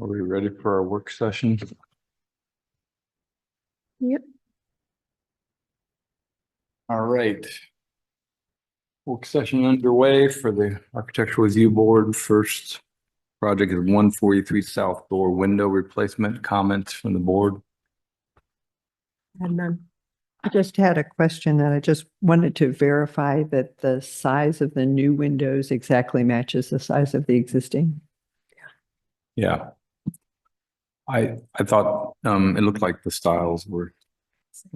Are we ready for our work session? Yep. All right. Work session underway for the Architectural Review Board. First project is 143 South Door window replacement. Comments from the board? And then, I just had a question that I just wanted to verify that the size of the new windows exactly matches the size of the existing. Yeah. I thought it looked like the styles were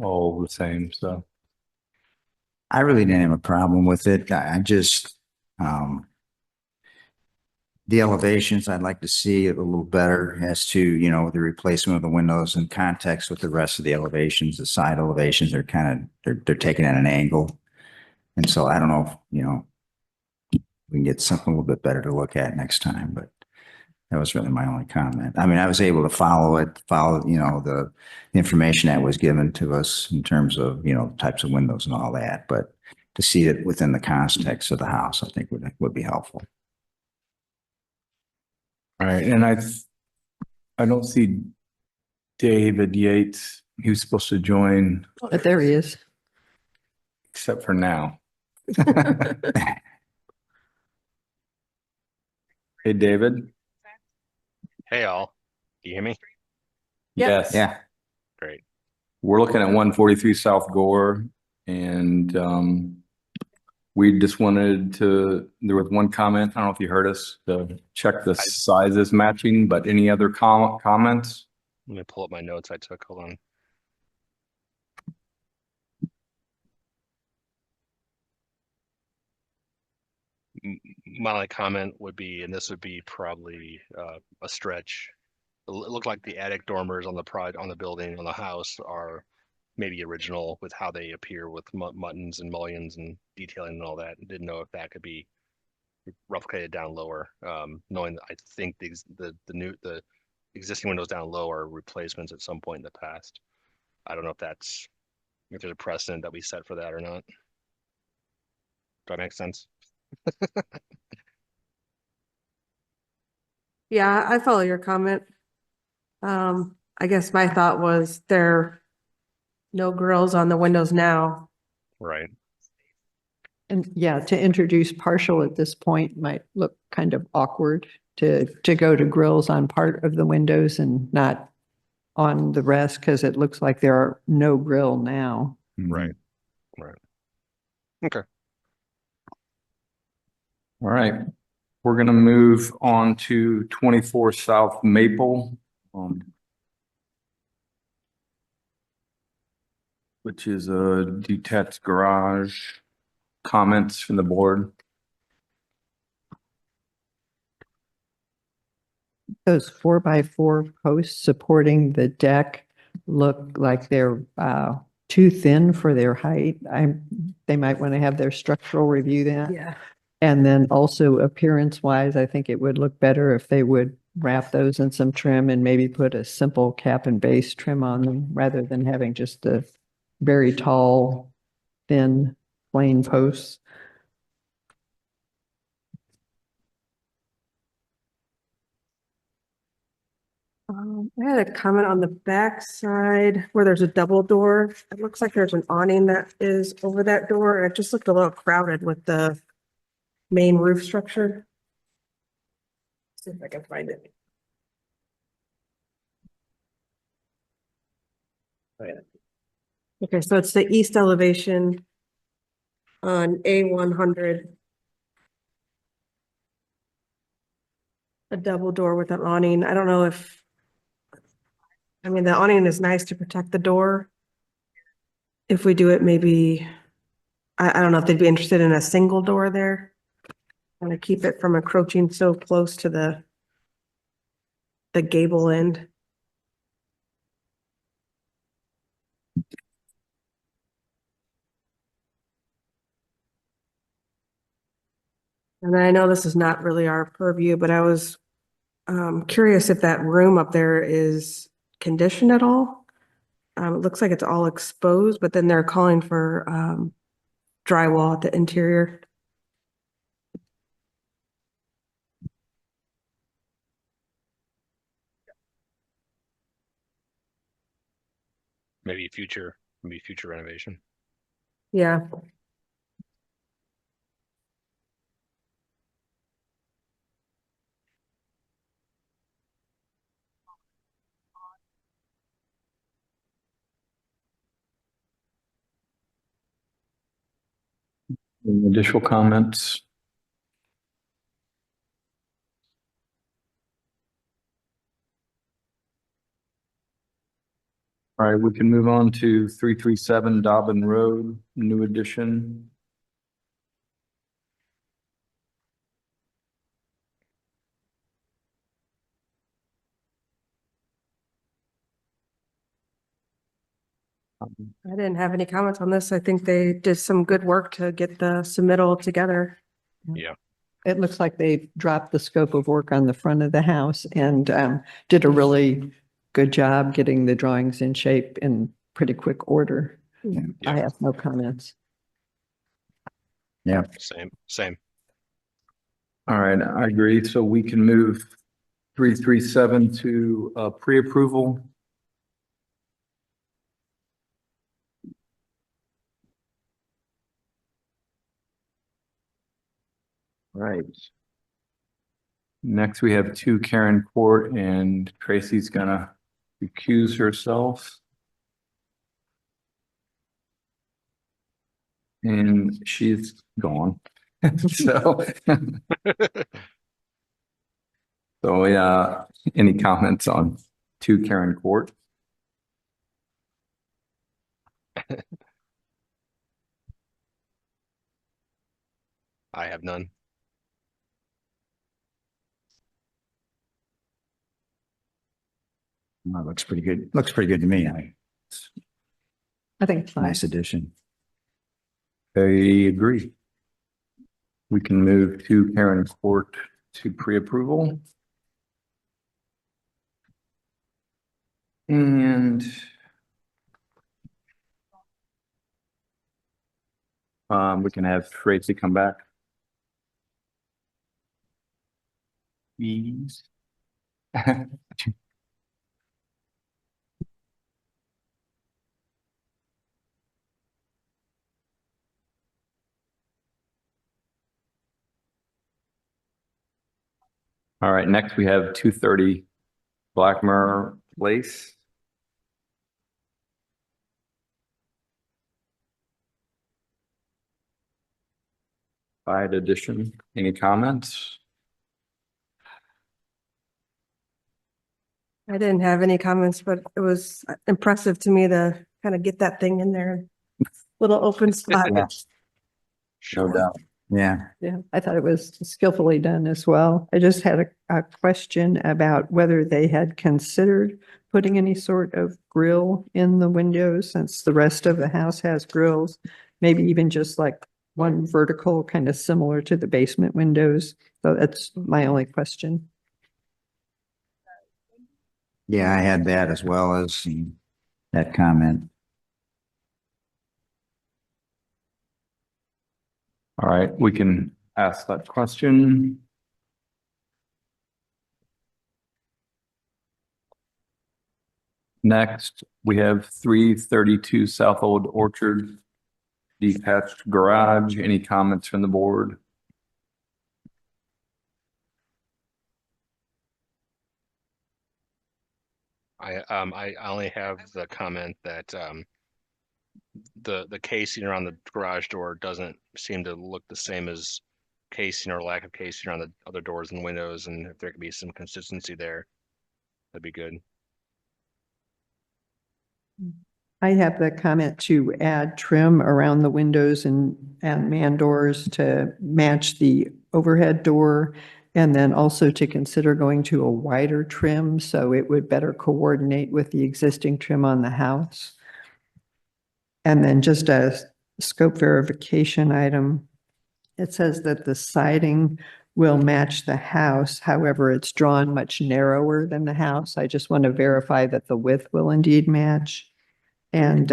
all the same, so. I really didn't have a problem with it. I just, the elevations, I'd like to see it a little better as to, the replacement of the windows in context with the rest of the elevations. The side elevations are they're taken at an angle. And so I don't know if, we can get something a little bit better to look at next time, but that was really my only comment. I mean, I was able to follow the information that was given to us in terms of, types of windows and all that, but to see it within the context of the house, I think would be helpful. All right, and I don't see David Yates. He was supposed to join, But there he is. except for now. Hey, David? Hey all, do you hear me? Yep. Yes. Yeah. Great. We're looking at 143 South Gore and we just wanted to, there was one comment, I don't know if you heard us, to check the sizes matching, but any other comments? Let me pull up my notes I took. Hold on. My only comment would be, and this would be probably a stretch. It looked like the attic dormers on the building, on the house are maybe original with how they appear with muttons and mullions and detailing and all that. Didn't know if that could be replicated down lower. Knowing that I think the existing windows down low are replacements at some point in the past. I don't know if there's a precedent that we set for that or not. Does that make sense? yeah, I follow your comment. I guess my thought was there are no grills on the windows now. Right. And yeah, to introduce partial at this point might look kind of awkward to go to grills on part of the windows and not on the rest, because it looks like there are no grill now. Right. Right. Okay. All right, we're gonna move on to 24 South Maple. Which is a detached garage. Comments from the board? Those 4x4 posts supporting the deck look like they're too thin for their height. They might want to have their structural review that. Yeah. And then also appearance wise, I think it would look better if they would wrap those in some trim and maybe put a simple cap and base trim on them rather than having just the very tall, thin, plain posts. I had a comment on the back side where there's a double door. It looks like there's an awning that is over that door. It just looked a little crowded with the main roof structure. See if I can find it. Oh, yeah. Okay, so it's the east elevation on A100. A double door with an awning. I don't know if, I mean, the awning is nice to protect the door. If we do it, maybe, I don't know if they'd be interested in a single door there. Want to keep it from encroaching so close to the gable end. And I know this is not really our purview, but I was curious if that room up there is conditioned at all. It looks like it's all exposed, but then they're calling for drywall at the interior. maybe future renovation. Yeah, Any additional comments? All right, we can move on to 337 Dobbin Road, new addition. I didn't have any comments on this. I think they did some good work to get the submittal together. It looks like they dropped the scope of work on the front of the house and did a really good job getting the drawings in shape in pretty quick order. I Yeah. have no comments. Yeah, Same. All right, I agree. So we can move 337 to pre-approval. Right. Next, we have 2 Karen Court, and Tracy's gonna recuse herself. And she's gone. So, so yeah, any comments on 2 Karen Court? I have none. that looks pretty good. Looks pretty good to me. I think it's fine. Nice addition. I agree. We can move 2 Karen Court to pre-approval. And we can have Tracy come back. Please. All right, next we have 230 Blackmore Place. Side addition. Any comments? I didn't have any comments, but it was impressive to me to kind of get that thing in there. Little open spot. Yeah. No doubt. Yeah, Yeah, I thought it was skillfully done as well. I just had a question about whether they had considered putting any sort of grill in the windows since the rest of the house has grills. Maybe even just like one vertical, kind of similar to the basement windows. So that's my only question. yeah, I had that as well as that comment. All right, we can ask that question. Next, we have 332 South Old Orchard, detached garage. Any comments from the board? I only have the comment that the casing around the garage door doesn't seem to look the same as casing or lack of casing around the other doors and windows, and if there could be some consistency there, that'd be good. I have the comment to add trim around the windows and man doors to match the overhead door. And then also to consider going to a wider trim so it would better coordinate with the existing trim on the house. And then just a scope verification item. It says that the siding will match the house. However, it's drawn much narrower than the house. I just want to verify that the width will indeed match. And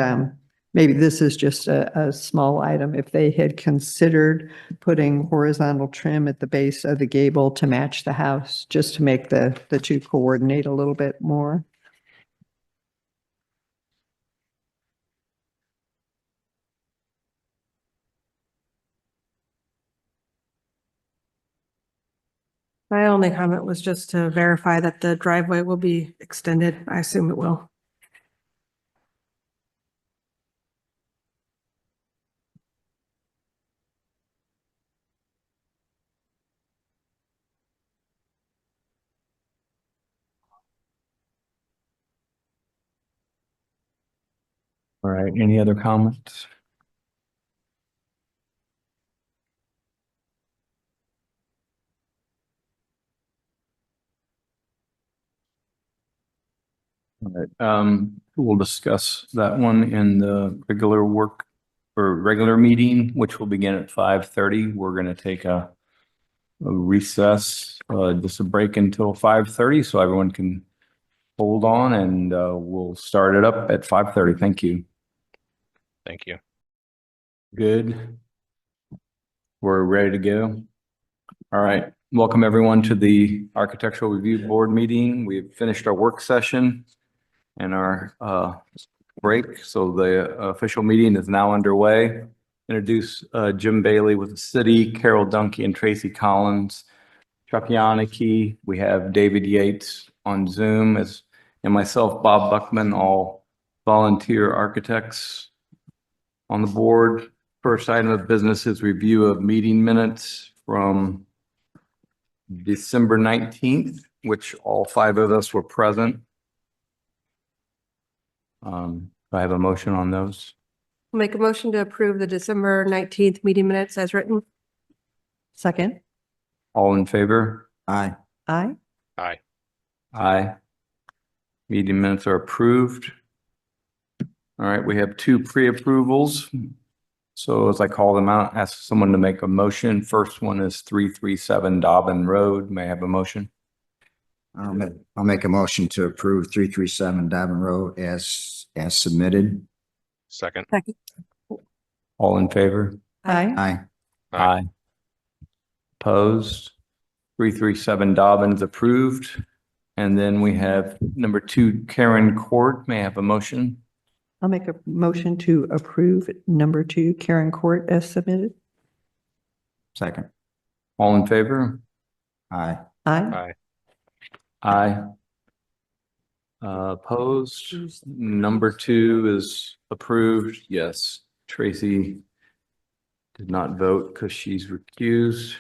maybe this is just a small item. If they had considered putting horizontal trim at the base of the gable to match the house, just to make the two coordinate a little bit more. My only comment was just to verify that the driveway will be extended. I assume it will. All right, any other comments? All right, we'll discuss that one in the regular work or regular meeting, which will begin at 5:30. We're gonna take a recess, just a break until 5:30, so everyone can hold on and, we'll start it up at 5:30. Thank you. Thank you. Good. We're ready to go. All right, welcome everyone to the Architectural Review Board meeting. We've finished our work session and our break, so the official meeting is now underway. Introduce Jim Bailey with the city, Carol Dunkey and Tracy Collins, Chuck Yannicki. We have David Yates on Zoom and myself, Bob Buckman, all volunteer architects on the board. First item of business is review of meeting minutes from December 19th, which all 5 of us were present. Do I have a motion on those? Make a motion to approve the December 19th meeting minutes as written. Second? All in favor? Aye. Aye. Aye. Aye. Meeting minutes are approved. All right, we have 2 pre-approvals. So as I call them out, ask someone to make a motion. First one is 337 Dobbin Road. May I have a motion? I'll make a motion to approve 337 Dobbin Road as submitted. Second. All in favor? Aye. Aye. Aye. Opposed? 337 Dobbin's approved. And then we have number 2, Karen Court. May I have a motion? I'll make a motion to approve number 2, Karen Court as submitted. Second. All in favor? Aye. Aye. Aye. Aye. Opposed? Number 2 is approved. Yes. Tracy did not vote because she's recused.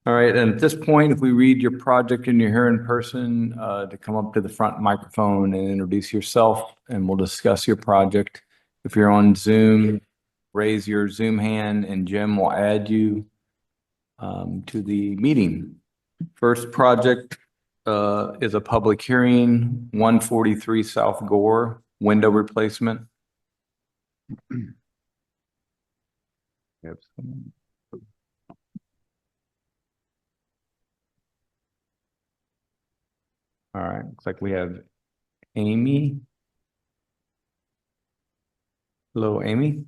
All right, and at this point, if we read your project and you're here in person, to come up to the front microphone and introduce yourself, and we'll discuss your project. If you're on Zoom, raise your Zoom hand and Jim will add you to the meeting. First project is a public hearing, 143 South Gore, window replacement. Yep. All right, looks like we have Amy. Hello, Amy.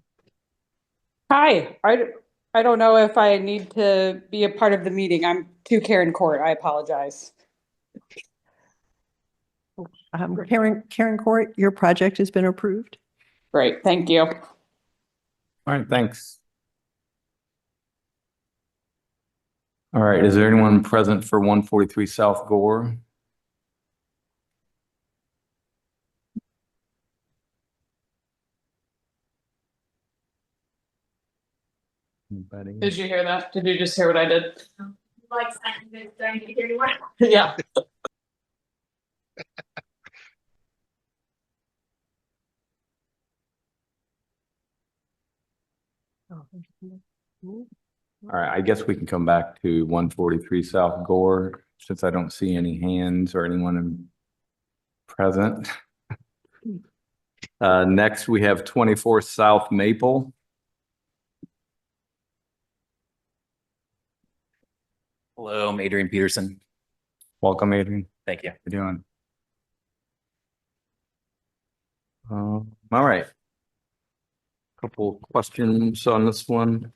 Hi, I don't know if I need to be a part of the meeting. I'm to Karen Court. I apologize. Karen Court, your project has been approved. Great, thank you. All right, thanks. All right, is there anyone present for 143 South Gore? Anybody? Did you hear that? Did you just hear what I did? Like, I need to hear you more. Yeah. All right, I guess we can come back to 143 South Gore since I don't see any hands or anyone present. Next, we have 24 South Maple. Hello, I'm Adrian Peterson. Welcome, Adrian. Thank you. How you doing? All right. Couple questions on this one.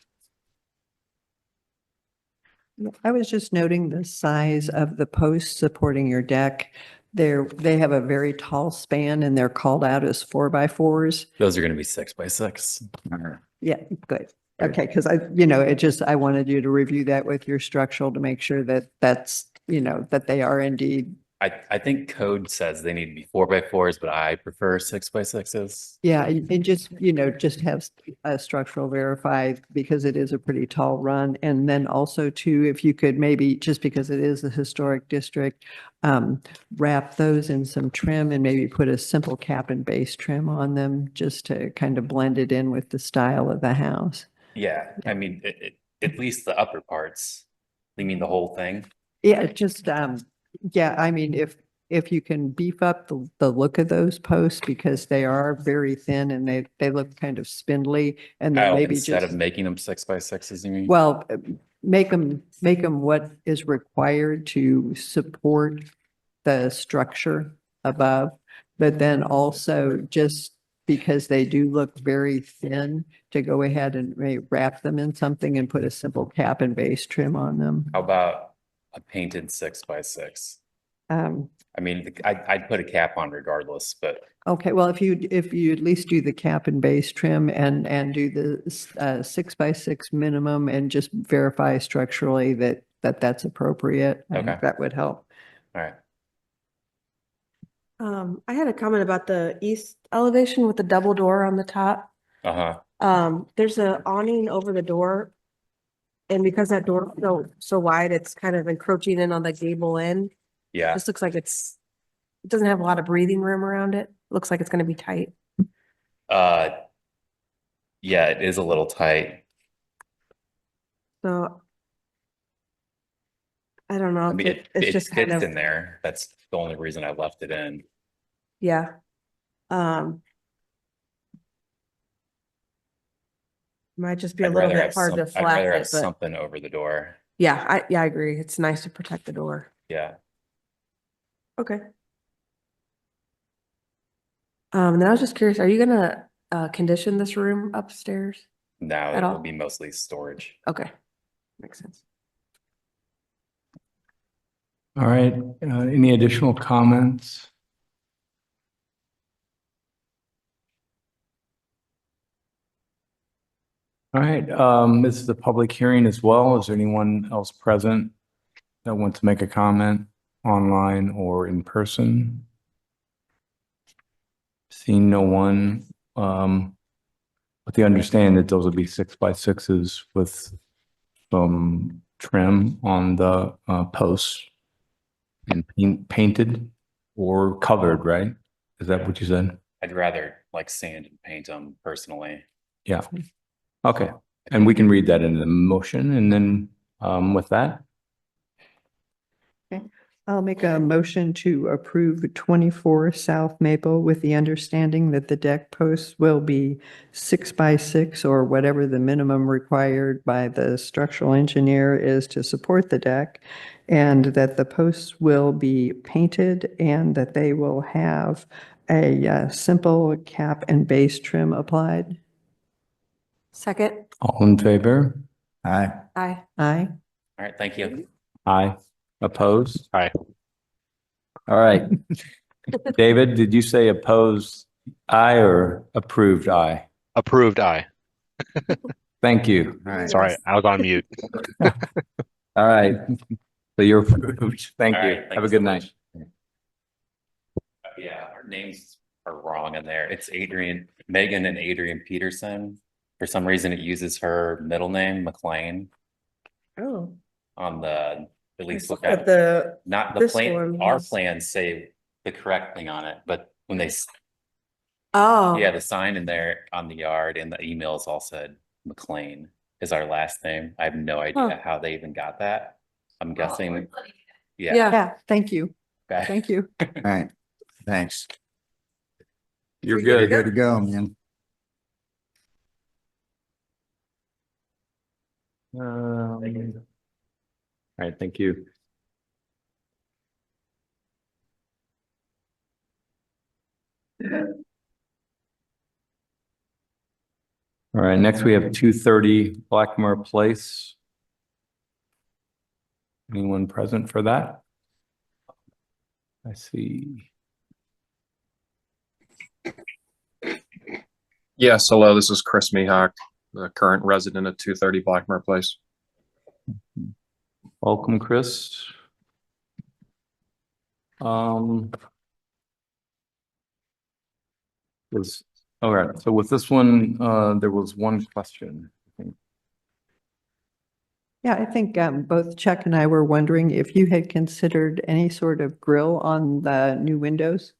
I was just noting the size of the posts supporting your deck. They have a very tall span and they're called out as 4x4s. Those are going to be 6x6. Yeah, good. Okay, because I wanted you to review that with your structural to make sure that that they are indeed. I think code says they need to be 4x4s, but I prefer 6x6s. Yeah, and just have a structural verify because it is a pretty tall run. And then also too, if you could maybe, just because it is a historic district, wrap those in some trim and maybe put a simple cap and base trim on them just to kind of blend it in with the style of the house. Yeah, I mean, at least the upper parts. You mean the whole thing? Yeah, just, yeah, I mean, if you can beef up the look of those posts because they are very thin and they look kind of spindly and then Oh, maybe instead just, of making them 6x6s, you mean? well, make them what is required to support the structure above, but then also just because they do look very thin, to go ahead and wrap them in something and put a simple cap and base trim on them. How about a painted 6x6? I mean, I'd put a cap on regardless, but Okay, well, if you at least do the cap and base trim and do the 6x6 minimum and just verify structurally that's appropriate, I think Okay. that would help. all right. I had a comment about the east elevation with the double door on the top. Uh-huh. There's a awning over the door. And because that door is so wide, it's kind of encroaching in on the gable end. Yeah. This looks like it doesn't have a lot of breathing room around it. Looks like it's gonna be tight. Yeah, it is a little tight. So I don't know. I if mean, it It's just kind fits of, in there. That's the only reason I left it in. yeah. Might just be a I'd little rather bit have hard to I'd rather flash have it, but something over the door. yeah, I agree. It's nice to protect the door. Yeah. Okay. Then I was just curious, are you gonna condition this room upstairs? No, At it will all? be mostly storage. Okay, makes sense. All right, any additional comments? All right, this is a public hearing as well. Is there anyone else present that wants to make a comment online or in person? Seeing no one, with the understanding that those will be 6x6s with some trim on the posts and painted or covered, right? Is that what you said? I'd rather like sand and paint them personally. Yeah. Okay, and we can read that in the motion and then with that, I'll make a motion to approve 24 South Maple with the understanding that the deck posts will be 6x6 or whatever the minimum required by the structural engineer is to support the deck, and that the posts will be painted and that they will have a simple cap and base trim applied. Second, all in favor? Aye. aye. Aye. All right, thank you. Aye. Opposed? Aye. All right. David, did you say opposed aye or approved aye? Approved, aye. Thank you. All right. Sorry, I was on mute. All right. So you're approved. Thank All you. right, thank Have a you so good much. night. Yeah, our names are wrong in there. It's Megan and Adrian Peterson. For some reason, it uses her middle name, McLean, Oh. on the, at least look At at, the, not the this plan, one our has- plans say the correct thing on it, but when they, oh. yeah, the sign in there on the yard and the emails all said McLean is our last name. I have no idea how they even got that. I'm guessing, yeah. Yeah. Thank you. Okay. Thank you. All right. Thanks. You're Good good. to go, man. All right, thank you. All right, next we have 230 Blackmore Place. Anyone present for that? I see. Yes, hello, this is Chris Mihawk. the current resident at 230 Blackmer Place. Welcome, Chris. All right, so with this one, there was one question, I think. Yeah, I think both Chuck and I were wondering if you had considered any sort of grill on the new windows.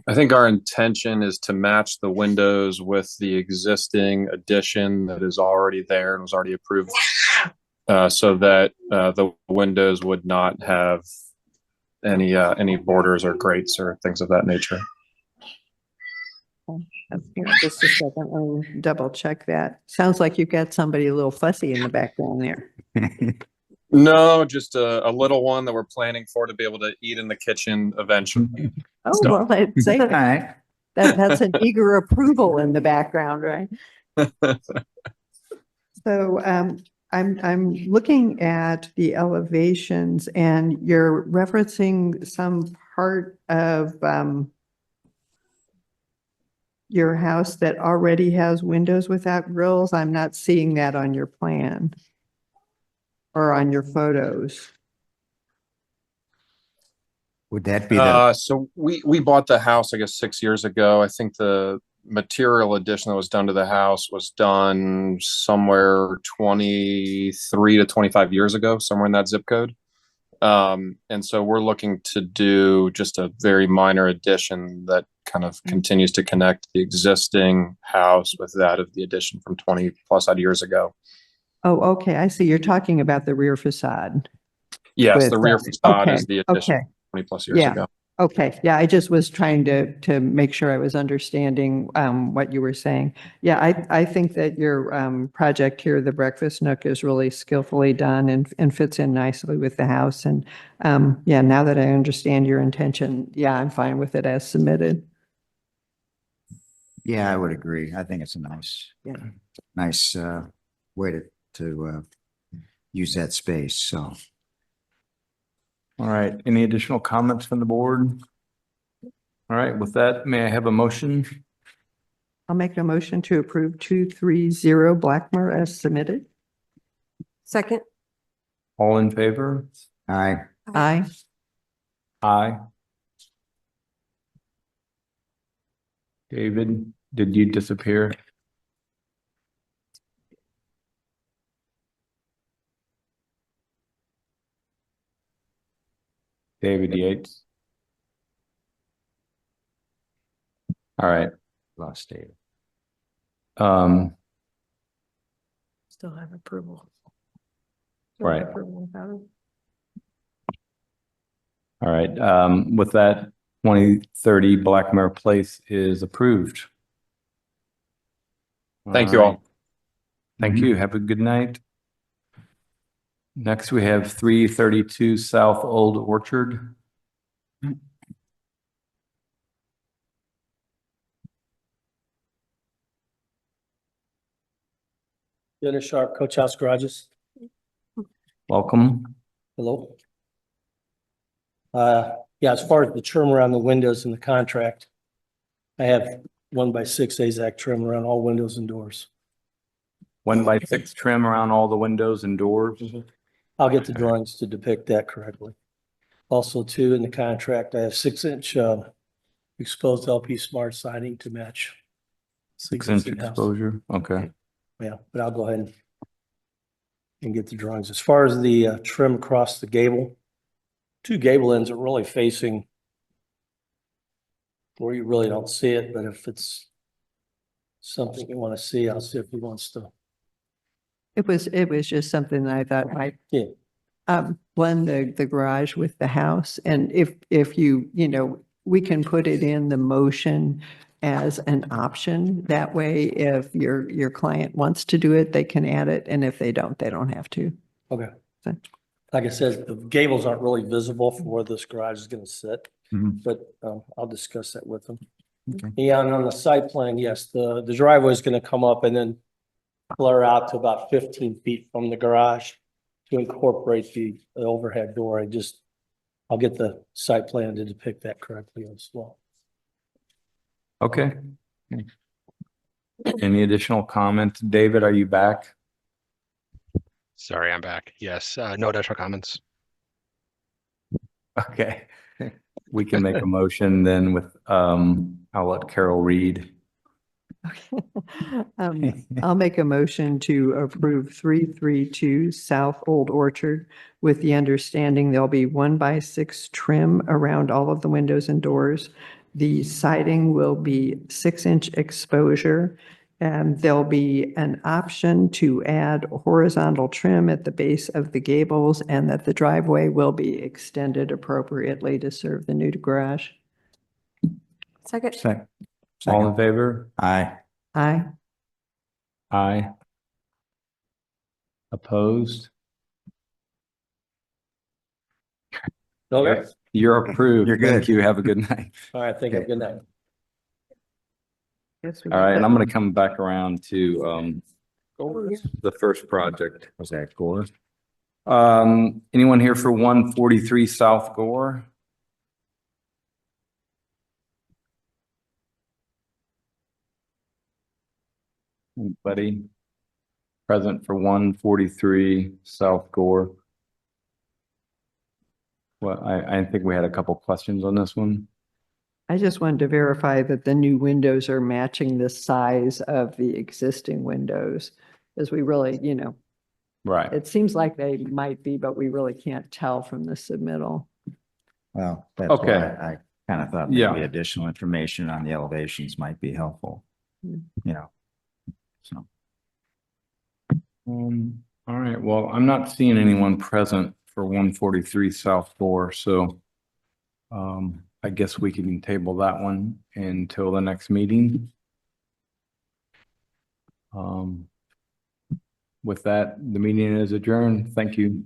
I think our intention is to match the windows with the existing addition that is already there and was already approved. So that the windows would not have any borders or grates or things of that nature. Just a second, let me double check that. Sounds like you've got somebody a little fussy in the background there. No, just a little one that we're planning for to be able to eat in the kitchen eventually. Oh, well, I'd say All that, right. that's an eager approval in the background, right? So I'm looking at the elevations and you're referencing some part of your house that already has windows without grills. I'm not seeing that on your plan or on your photos. Would that be the, So we bought the house, I guess, 6 years ago. I think the material addition that was done to the house was done somewhere 23 to 25 years ago, somewhere in that zip code. And so we're looking to do just a very minor addition that kind of continues to connect the existing house with that of the addition from 20 plus odd years ago. Oh, okay. I see. You're talking about the rear facade. Yes, With, the rear facade is okay, the addition okay. 20 plus years Yeah. ago. Okay, yeah, I just was trying to make sure I was understanding what you were saying. Yeah, I think that your project here, the breakfast nook, is really skillfully done and fits in nicely with the house. And yeah, now that I understand your intention, yeah, I'm fine with it as submitted. yeah, I would agree. I think it's a nice way to use that space. So All right, any additional comments from the board? All right, with that, may I have a motion? I'll make a motion to approve 230 Blackmer as submitted. Second. All in favor? I Aye. Aye. David, did you disappear? David Yates. All right, lost David. um, Still have approval. Right. Approval without it. all right, with that, 2030 Blackmare Place is approved. Thank you all. right. Thank you. Have a good night. Next, we have 332 South Old Orchard. Dennis Sharp, Coach House Garages. Welcome. Hello. Yeah, as far as the trim around the windows in the contract, I have 1x6 AZAC trim around all windows and doors. 1x6 trim around all the windows and doors. I'll get the drawings to depict that correctly. Also, too, in the contract, I have 6-inch exposed LP smart siding to match. 6-inch existing house. exposure. Okay. Yeah, but I'll go ahead and get the drawings. As far as the trim across the gable, 2 gable ends are really facing where you really don't see it, but if it's something you want to see, I'll see if he wants to. It was just something that I thought might Yeah. blend the garage with the house. And if you we can put it in the motion as an option. That way, if your client wants to do it, they can add it. And if they don't have to. Okay. So- Like I said, the gables aren't really visible for where this garage is going to sit, Mhm. but I'll discuss that with them. Okay. Yeah, and on the site plan, yes, the driveway is going to come up and then flare out to about 15 feet from the garage to incorporate the overhead door. I'll get the site plan to depict that correctly as well. Okay. Any additional comments? David, are you back? Sorry, I'm back. Yes, no additional comments. Okay. We can make a motion then with, I'll let Carol read. I'll make a motion to approve 332 South Old Orchard with the understanding there'll be 1x6 trim around all of the windows and doors. The siding will be 6-inch exposure, and there'll be an option to add horizontal trim at the base of the gables, and that the driveway will be extended appropriately to serve the new garage. Second. Second. All in favor? Aye. Aye. Aye. Opposed? Okay, You're approved. You're good. Thank you. Have a good night. all right, thank you. Good night. Yes, we All right, got and that. I'm gonna come back around to, the first project. Was that Gore? Anyone here for 143 South Gore? Anybody present for 143 South Gore? Well, I think we had a couple questions on this one. I just wanted to verify that the new windows are matching the size of the existing windows. As we really, Right. it seems like they might be, but we really can't tell from the submittal. Well, that's Okay. why I kind of thought Yeah. maybe additional information on the elevations might be helpful. Hmm. You know, so. All right, well, I'm not seeing anyone present for 143 South Gore, so I guess we can table that one until the next meeting. With that, the meeting is adjourned. Thank you.